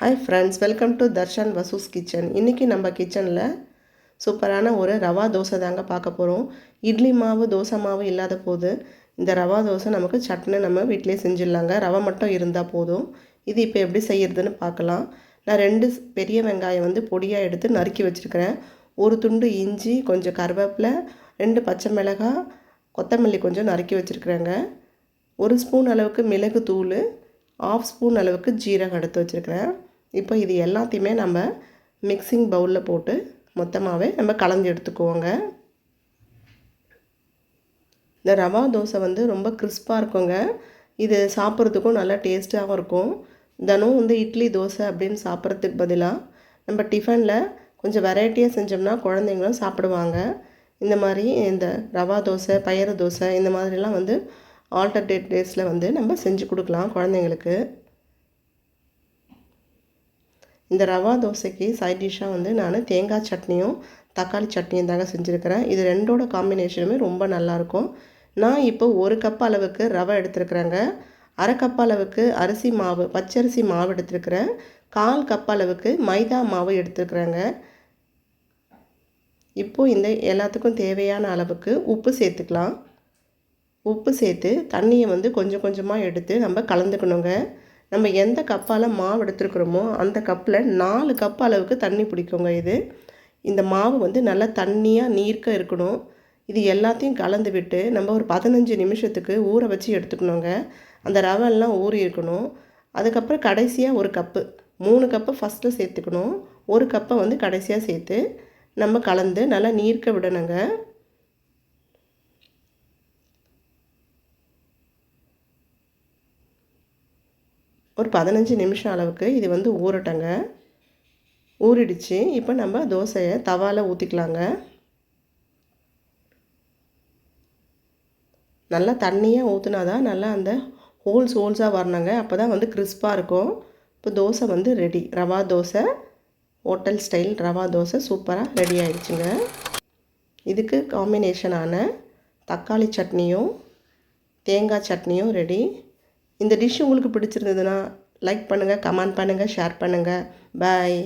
Hi friends, welcome to Darshan Vasu's kitchen. இன்றைக்கி நம்ம கிச்சனில் சூப்பரான ஒரு ரவா தோசை தாங்க பார்க்க போகிறோம். இட்லி மாவு தோசை மாவு இல்லாத போது இந்த ரவா தோசை நமக்கு சட்னி நம்ம வீட்டிலே செஞ்சிடலாங்க. ரவை மட்டும் இருந்தால் போதும். இது இப்போ எப்படி செய்கிறதுன்னு பார்க்கலாம். நான் 2 பெரிய வெங்காயம் பொடியாக எடுத்து நறுக்கி வச்சுருக்கிறேன். ஒரு துண்டு இஞ்சி, கொஞ்சம் கருவேப்பிலை, 2 பச்சை மிளகாய், கொத்தமல்லி கொஞ்சம் நறுக்கி வச்சுருக்குறேங்க. 1 ஸ்பூன் அளவுக்கு மிளகு தூள், 1/2 ஸ்பூன் அளவுக்கு ஜீரகம் எடுத்து வச்சுருக்கிறேன். இப்போ இது எல்லாத்தையுமே நம்ம மிக்சிங் பவுலில் போட்டு மொத்தமாகவே நம்ம கலந்து எடுத்துக்குவோங்க. இந்த ரவா தோசை ரொம்ப கிறிஸ்பாக இருக்குங்க. இது சாப்பிட்றதுக்கும் நல்லா டேஸ்ட்டாகவும் இருக்கும். தினம் இட்லி தோசை அப்படின்னு சாப்பிட்றதுக்கு பதிலாக நம்ம டிஃபனில் கொஞ்சம் வெரைட்டியாக செஞ்சோம்னா குழந்தைங்களும் சாப்பிடுவாங்க. இந்த மாதிரி இந்த ரவா தோசை, பயறு தோசை இந்த மாதிரிலாம் ஆல்டர்னேட் டேஸில் நம்ம செஞ்சு கொடுக்கலாம் குழந்தைங்களுக்கு. இந்த ரவா தோசைக்கு சைட் டிஷ்ஷாக நான் தேங்காய் சட்னியும் தக்காளி சட்னியும் தாங்க செஞ்சுருக்கிறேன். இது ரெண்டோட காம்பினேஷனுமே ரொம்ப நல்லாயிருக்கும். நான் இப்போ 1 கப் அளவுக்கு ரவை எடுத்துருக்குறேங்க. 1/2 கப் அளவுக்கு அரிசி மாவு, பச்சரிசி மாவு எடுத்துருக்குறேன். 1/4 கப் அளவுக்கு மைதா மாவு எடுத்துருக்குறேங்க. இப்போது இந்த எல்லாத்துக்கும் தேவையான அளவுக்கு உப்பு சேர்த்துக்கலாம். உப்பு சேர்த்து தண்ணியை கொஞ்சம் கொஞ்சமாக எடுத்து நம்ம கலந்துக்கணுங்க. நம்ம எந்த கப்பால் மாவு எடுத்துருக்குறோமோ அந்த கப்பில் 4 கப் அளவுக்கு தண்ணி பிடிக்குங்க. இந்த மாவு நல்லா தண்ணியாக நீர்க்க இருக்கணும். இது எல்லாத்தையும் கலந்து விட்டு நம்ம ஒரு 15 நிமிஷத்துக்கு ஊற வச்சு எடுத்துக்கணுங்க. அந்த ரவெல்லாம் ஊறி இருக்கணும். அதுக்கப்புறம் கடைசியாக 1 கப்பு, 3 கப்பு ஃபஸ்ட்டில் சேர்த்துக்கணும். 1 கப்பை கடைசியாக சேர்த்து நம்ம கலந்து நல்லா நீர்க்க விடணுங்க. ஒரு 15 நிமிஷம் அளவுக்கு இது ஊறட்டங்க. ஊறிடுச்சு. இப்போ நம்ம தோசையை தவாவில் ஊற்றிக்கலாங்க. நல்லா தண்ணியாக ஊற்றினா தான் நல்லா அந்த ஹோல்ஸாக வரணுங்க. அப்போ தான் கிறிஸ்பாக இருக்கும். இப்போ dosa ready. Rava dosa, hotel style rava dosa சூப்பராக ரெடி ஆகிடுச்சுங்க. இதுக்கு காம்பினேஷனான தக்காளி சட்னியும் தேங்காய் சட்னியும் ரெடி. இந்த டிஷ் உங்களுக்கு பிடிச்சிருந்ததுன்னா லைக் பண்ணுங்கள், கமெண்ட் பண்ணுங்கள், ஷேர் பண்ணுங்கள். பாய்.